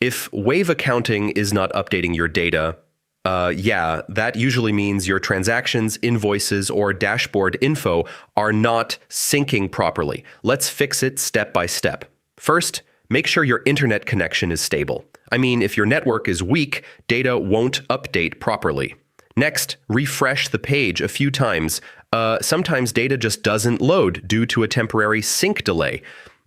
If Wave accounting is not updating your data, yeah, that usually means your transactions, invoices, or dashboard info are not syncing properly. Let's fix it step by step. First, make sure your internet connection is stable. I mean, if your network is weak, data won't update properly. Next, refresh the page a few times. Sometimes data just doesn't load due to a temporary sync delay.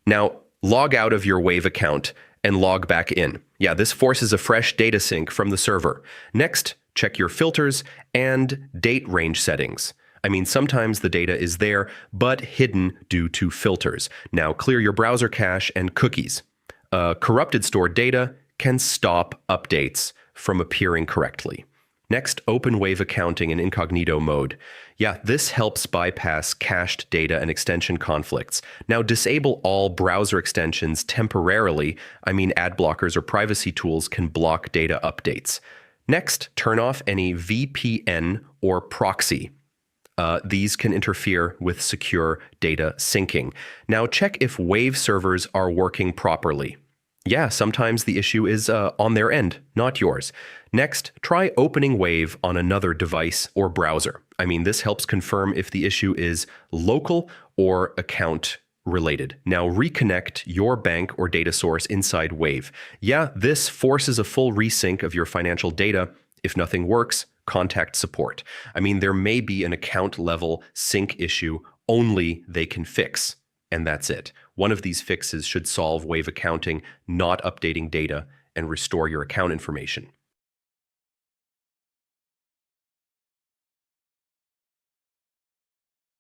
Now, log out of your Wave account and log back in. Yeah, this forces a fresh data sync from the server. Next, check your filters and date range settings. I mean, sometimes the data is there, but hidden due to filters. Now, clear your browser cache and cookies. Corrupted stored data can stop updates from appearing correctly. Next, open Wave accounting in incognito mode. Yeah, this helps bypass cached data and extension conflicts. Now, disable all browser extensions temporarily. I mean, ad blockers or privacy tools can block data updates. Next, turn off any VPN or proxy. These can interfere with secure data syncing. Now, check if Wave servers are working properly. Yeah, sometimes the issue is on their end, not yours. Next, try opening Wave on another device or browser. I mean, this helps confirm if the issue is local or account related. Now, reconnect your bank or data source inside Wave. Yeah, this forces a full resync of your financial data. If nothing works, contact support. I mean, there may be an account level sync issue only they can fix. And that's it. One of these fixes should solve Wave accounting, not updating data, and restore your account information.